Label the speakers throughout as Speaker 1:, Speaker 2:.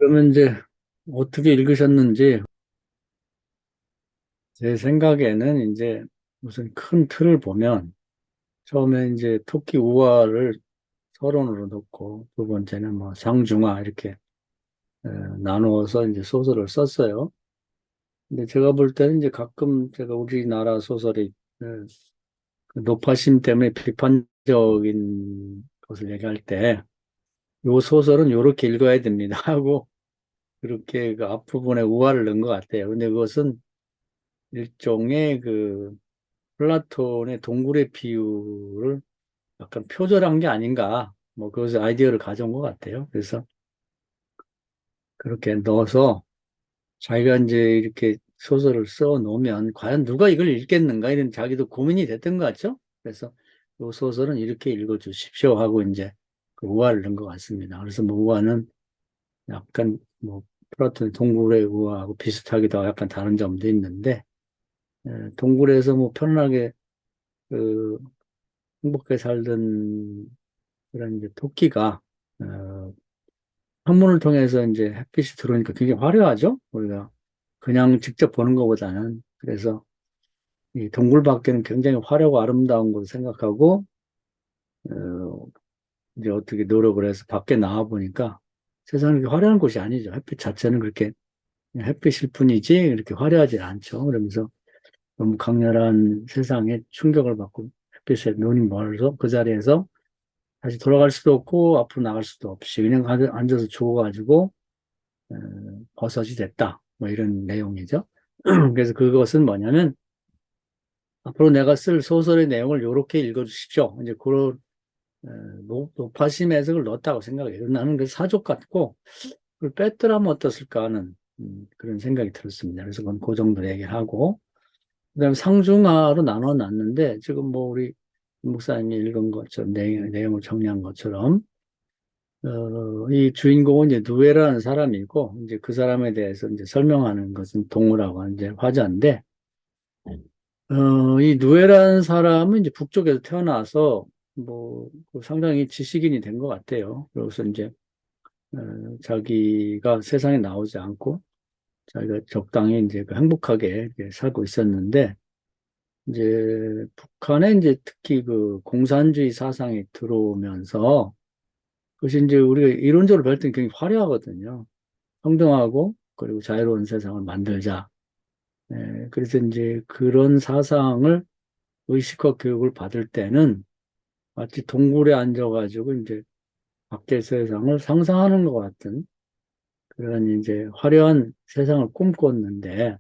Speaker 1: 그러면 이제 어떻게 읽으셨는지 제 생각에는 이제 무슨 큰 틀을 보면 처음에 이제 토끼 우화를 서론으로 놓고 두 번째는 뭐 상중하 이렇게 에, 나누어서 이제 소설을 썼어요. 근데 제가 볼 때는 이제 가끔 제가 우리나라 소설이 에, 그 노파심 때문에 비판적인 것을 얘기할 때 요 소설은 요렇게 읽어야 됩니다 하고 그렇게 그 앞부분에 우화를 넣은 것 같아요. 근데 그것은 일종의 그 플라톤의 동굴의 비유를 약간 표절한 게 아닌가. 뭐 그것을 아이디어를 가져온 것 같아요. 그래서 그렇게 넣어서 자기가 이제 이렇게 소설을 써 놓으면 과연 누가 이걸 읽겠는가 이런 자기도 고민이 됐던 것 같죠. 그래서 이 소설은 이렇게 읽어 주십시오 하고 이제 그 우화를 넣은 것 같습니다. 그래서 뭐 우화는 약간 뭐 플라톤의 동굴의 우화하고 비슷하기도 하고 약간 다른 점도 있는데 동굴에서 뭐 편안하게 그 행복하게 살던 그런 이제 토끼가 창문을 통해서 이제 햇빛이 들어오니까 굉장히 화려하죠. 우리가 그냥 직접 보는 것보다는 그래서 이 동굴 밖에는 굉장히 화려하고 아름다운 것을 생각하고 어, 이제 어떻게 노력을 해서 밖에 나와 보니까 세상은 그렇게 화려한 곳이 아니죠. 햇빛 자체는 그렇게 그냥 햇빛일 뿐이지 그렇게 화려하지 않죠. 그러면서 너무 강렬한 세상에 충격을 받고 햇빛에 눈이 멀어서 그 자리에서 다시 돌아갈 수도 없고 앞으로 나갈 수도 없이 그냥 앉아서 죽어가지고 버섯이 됐다. 뭐 이런 내용이죠. 그래서 그것은 뭐냐면 앞으로 내가 쓸 소설의 내용을 이렇게 읽어주십시오. 이제 그런 높아심 해석을 넣었다고 생각해요. 나는 그 사족 같고 그걸 뺐더라면 어떻을까 하는 그런 생각이 들었습니다. 그래서 그건 그 정도 얘기를 하고 그다음에 상중하로 나눠 놨는데 지금 뭐 우리 목사님이 읽은 것처럼 내용을 정리한 것처럼 이 주인공은 이제 누에라는 사람이고, 이제 그 사람에 대해서 이제 설명하는 것은 동우라고 하는 이제 화자인데, 이 누에라는 사람은 이제 북쪽에서 태어나서 그 상당히 지식인이 된 것 같아요. 그래서 이제 어, 자기가 세상에 나오지 않고 자기가 적당히 이제 그 행복하게 이렇게 살고 있었는데, 이제 북한에 이제 특히 그 공산주의 사상이 들어오면서 그것이 이제 우리가 이론적으로 볼 때는 굉장히 화려하거든요. 평등하고 그리고 자유로운 세상을 만들자. 그래서 이제 그런 사상을 의식화 교육을 받을 때는 마치 동굴에 앉아가지고 이제 밖의 세상을 상상하는 것 같은 그런 이제 화려한 세상을 꿈꿨는데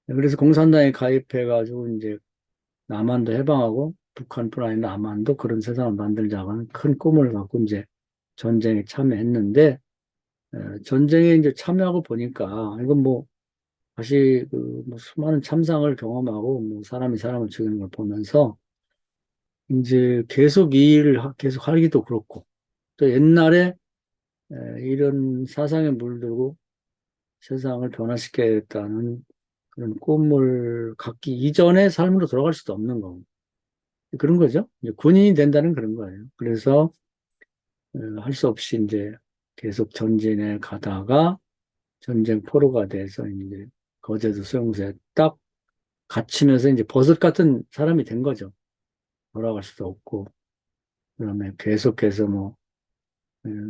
Speaker 1: 그래서 공산당에 가입해가지고 이제 남한도 해방하고 북한뿐 아니라 남한도 그런 세상을 만들자고 하는 큰 꿈을 갖고 이제 전쟁에 참여했는데 전쟁에 이제 참여하고 보니까 이건 뭐 다시 그뭐 수많은 참상을 경험하고 뭐 사람이 사람을 죽이는 걸 보면서 이제 계속 이 일을 계속 하기도 그렇고 또 옛날에 이런 사상에 물들고 세상을 변화시켜야겠다는 그런 꿈을 갖기 이전의 삶으로 돌아갈 수도 없는 거고 그런 거죠. 이제 군인이 된다는 그런 거예요. 그래서 할 수 없이 이제 계속 전진해 가다가 전쟁 포로가 돼서 이제 거제도 수용소에 딱 갇히면서 이제 버섯 같은 사람이 된 거죠. 돌아갈 수도 없고, 그다음에 계속해서 뭐,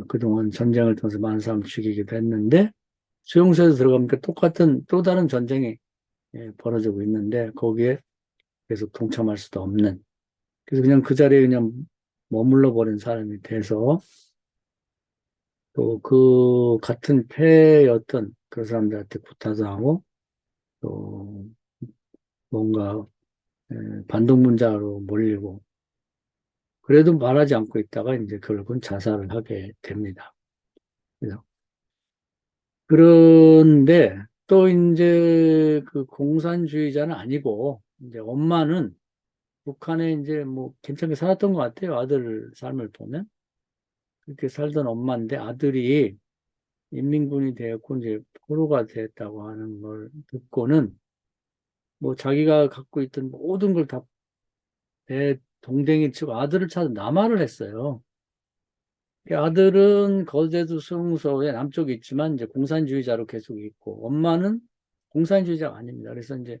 Speaker 1: 그동안 전쟁을 통해서 많은 사람 죽이기도 했는데, 수용소에 들어가니까 똑같은 또 다른 전쟁이 벌어지고 있는데, 거기에 계속 동참할 수도 없는, 그래서 그냥 그 자리에 그냥 머물러 버린 사람이 돼서, 또 그 같은 패였던 그 사람들한테 구타당하고, 또 뭔가 반동문자로 몰리고, 그래도 말하지 않고 있다가 이제 결국은 자살을 하게 됩니다. 그래서 그런데 또 이제 그 공산주의자는 아니고 이제 엄마는 북한에 이제 뭐 괜찮게 살았던 것 같아요. 아들 삶을 보면 그렇게 살던 엄마인데 아들이 인민군이 되었고 이제 포로가 됐다고 하는 걸 듣고는 뭐 자기가 갖고 있던 모든 걸 다 내 동댕이 치고 아들을 찾아 남하를 했어요. 그 아들은 거제도 수용소에 남쪽에 있지만 이제 공산주의자로 계속 있고 엄마는 공산주의자가 아닙니다. 그래서 이제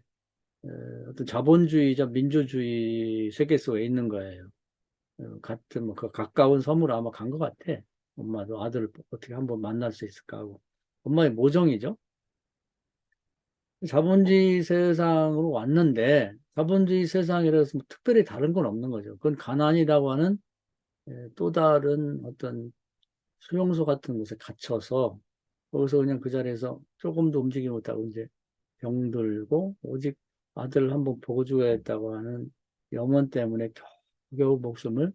Speaker 1: 어, 어떤 자본주의자, 민주주의 세계 속에 있는 거예요. 같은 뭐 그 가까운 섬으로 아마 간 것 같아. 엄마도 아들을 어떻게 한번 만날 수 있을까 하고. 엄마의 모정이죠. 자본주의 세상으로 왔는데 자본주의 세상이라서 뭐 특별히 다른 건 없는 거죠. 그건 가난이라고 하는 또 다른 어떤 수용소 같은 곳에 갇혀서 거기서 그냥 그 자리에서 조금도 움직이지 못하고 이제 병들고 오직 아들을 한번 보고 죽어야겠다고 하는 염원 때문에 겨우 목숨을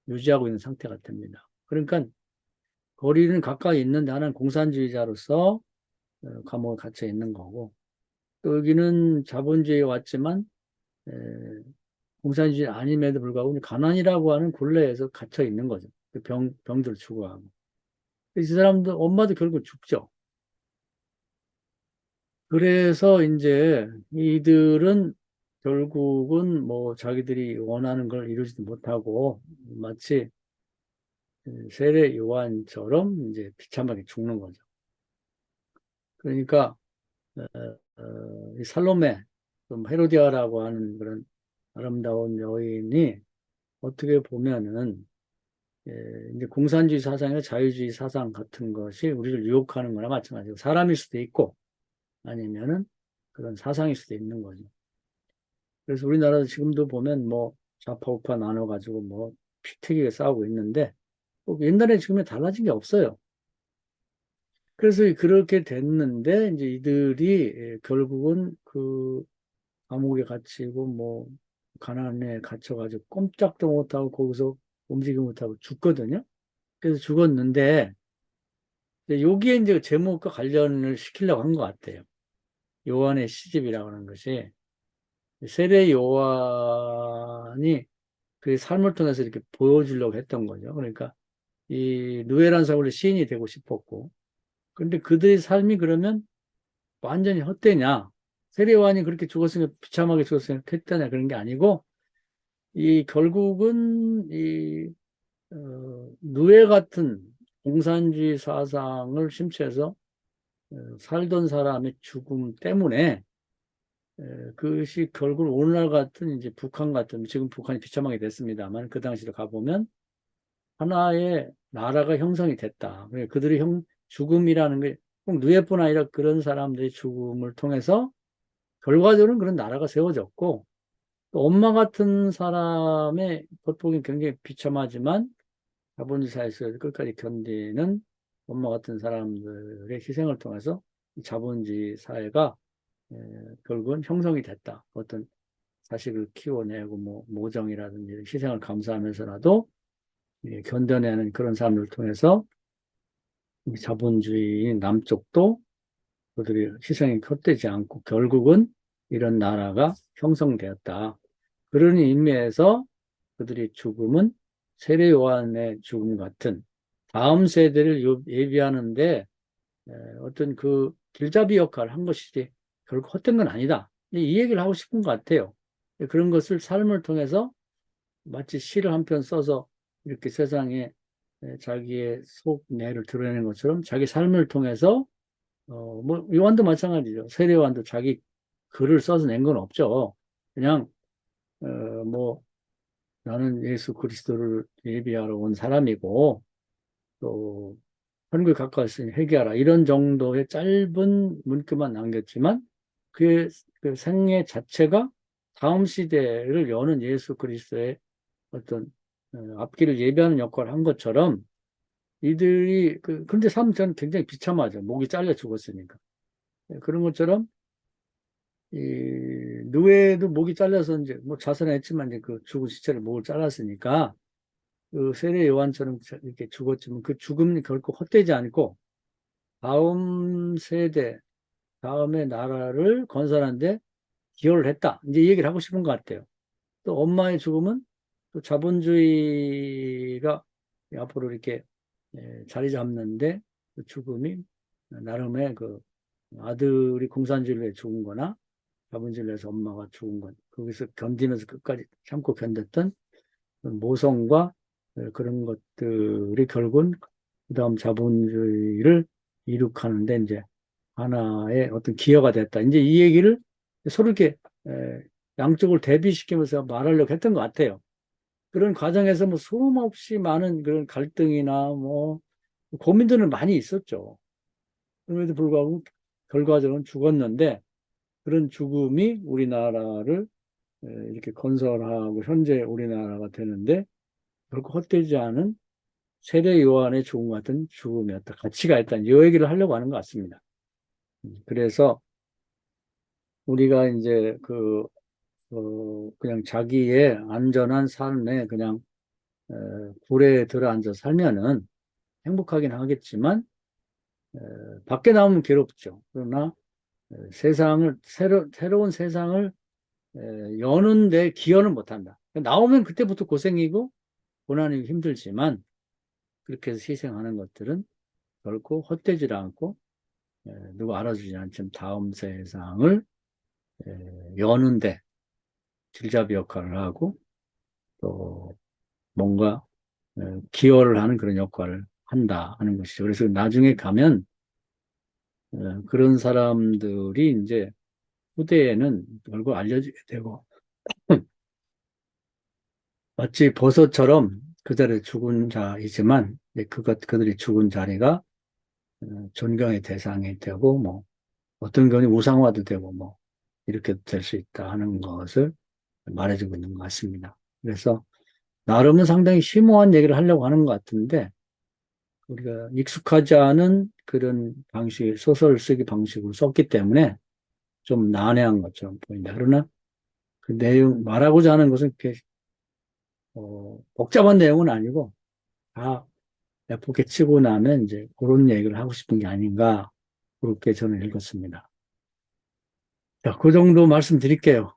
Speaker 1: 유지하고 있는 상태가 됩니다. 그러니까 거리는 가까이 있는데 하나는 공산주의자로서 감옥에 갇혀 있는 거고 또 여기는 자본주의에 왔지만 에, 공산주의 아님에도 불구하고 가난이라고 하는 굴레에서 갇혀 있는 거죠. 그 병들 추구하고. 이 사람도 엄마도 결국 죽죠. 그래서 이제 이들은 결국은 뭐 자기들이 원하는 걸 이루지도 못하고 마치 세례 요한처럼 이제 비참하게 죽는 거죠. 그러니까 이 살로메, 좀 헤로디아라고 하는 그런 아름다운 여인이 어떻게 보면은 이제 공산주의 사상이나 자유주의 사상 같은 것이 우리를 유혹하는 거나 마찬가지고 사람일 수도 있고 아니면은 그런 사상일 수도 있는 거죠. 그래서 우리나라도 지금도 보면 뭐 좌파 우파 나눠가지고 뭐 피튀기게 싸우고 있는데 뭐 옛날에 지금에 달라진 게 없어요. 그래서 그렇게 됐는데 이제 이들이 결국은 그 감옥에 갇히고 뭐 가난에 갇혀가지고 꼼짝도 못하고 거기서 움직이지 못하고 죽거든요. 그래서 죽었는데 여기에 이제 제목과 관련을 시키려고 한 것 같아요. 요한의 시집이라고 하는 것이 세례 요한이 그 삶을 통해서 이렇게 보여주려고 했던 거죠. 그러니까 이 누에란 사람은 시인이 되고 싶었고, 근데 그들의 삶이 그러면 완전히 헛되냐? 세례 요한이 그렇게 죽었으니까 비참하게 죽었으니까 했다냐 그런 게 아니고, 이 결국은 이 누에 같은 공산주의 사상을 심취해서 살던 사람의 죽음 때문에 그것이 결국 오늘날 같은 이제 북한 같은 지금 북한이 비참하게 됐습니다만 그 당시로 가보면 하나의 나라가 형성이 됐다. 그들의 죽음이라는 게 꼭 누에뿐 아니라 그런 사람들의 죽음을 통해서 결과적으로는 그런 나라가 세워졌고 또 엄마 같은 사람의 겉보기엔 굉장히 비참하지만 자본주의 사회에서 끝까지 견디는 엄마 같은 사람들의 희생을 통해서 자본주의 사회가 결국은 형성이 됐다. 어떤 자식을 키워내고 뭐 모정이라든지 희생을 감수하면서라도 견뎌내는 그런 사람들을 통해서 자본주의 남쪽도 그들이 희생이 헛되지 않고 결국은 이런 나라가 형성되었다. 그런 의미에서 그들의 죽음은 세례 요한의 죽음 같은 다음 세대를 예비하는데 어떤 그 길잡이 역할을 한 것이지 결국 헛된 건 아니다. 이 얘기를 하고 싶은 것 같아요. 그런 것을 삶을 통해서 마치 시를 한 편 써서 이렇게 세상에 자기의 속내를 드러내는 것처럼 자기 삶을 통해서 뭐 요한도 마찬가지죠. 세례 요한도 자기 글을 써서 낸 건 없죠. 그냥 뭐 나는 예수 그리스도를 예비하러 온 사람이고 또 하늘에 가까웠으니 회개하라 이런 정도의 짧은 문구만 남겼지만 그 생애 자체가 다음 시대를 여는 예수 그리스도의 어떤 앞길을 예비하는 역할을 한 것처럼 이들이 그런데 삶 저는 굉장히 비참하죠. 목이 잘려 죽었으니까. 그런 것처럼 이 누에도 목이 잘려서 이제 뭐 자살했지만 이제 그 죽은 시체를 목을 잘랐으니까 그 세례 요한처럼 이렇게 죽었지만 그 죽음이 결코 헛되지 않고 다음 세대 다음의 나라를 건설하는데 기여를 했다. 이제 이 얘기를 하고 싶은 것 같아요. 또 엄마의 죽음은 또 자본주의가 앞으로 이렇게 자리 잡는데 그 죽음이 나름의 그 아들이 공산주의에 죽은 거나 자본주의에서 엄마가 죽은 것 거기서 견디면서 끝까지 참고 견뎠던 모성과 그런 것들이 결국은 그다음 자본주의를 이룩하는데 이제 하나의 어떤 기여가 됐다. 이제 이 얘기를 서로 이렇게 에, 양쪽을 대비시키면서 말하려고 했던 것 같아요. 그런 과정에서 뭐 수없이 많은 그런 갈등이나 뭐 고민들은 많이 있었죠. 그럼에도 불구하고 결과적으로는 죽었는데 그런 죽음이 우리나라를 이렇게 건설하고 현재 우리나라가 되는데 결코 헛되지 않은 세례 요한의 죽음 같은 죽음이었다. 가치가 있다. 이 얘기를 하려고 하는 것 같습니다. 그래서 우리가 이제 그냥 자기의 안전한 삶에 그냥 불에 들어앉아 살면은 행복하긴 하겠지만 밖에 나오면 괴롭죠. 그러나 새로운 세상을 여는데 기여는 못한다. 나오면 그때부터 고생이고 고난이 힘들지만 그렇게 해서 희생하는 것들은 결코 헛되지 않고 누구 알아주지 않지만 다음 세상을 여는데 길잡이 역할을 하고 또 뭔가 기여를 하는 그런 역할을 한다 하는 것이죠. 그래서 나중에 가면 그런 사람들이 이제 후대에는 결국 알려지게 되고 마치 버섯처럼 그 자리에 죽은 자이지만 그들이 죽은 자리가 존경의 대상이 되고 뭐 어떤 경우 우상화도 되고 뭐 이렇게 될 수 있다 하는 것을 말해주고 있는 것 같습니다. 그래서 나름은 상당히 심오한 얘기를 하려고 하는 것 같은데 우리가 익숙하지 않은 그런 방식, 소설 쓰기 방식으로 썼기 때문에 좀 난해한 것처럼 보인다. 그러나 그 내용, 말하고자 하는 것은 이렇게, 복잡한 내용은 아니고 다 예쁘게 치고 나면 이제 그런 얘기를 하고 싶은 게 아닌가. 그렇게 저는 읽었습니다. 자, 그 정도 말씀드릴게요.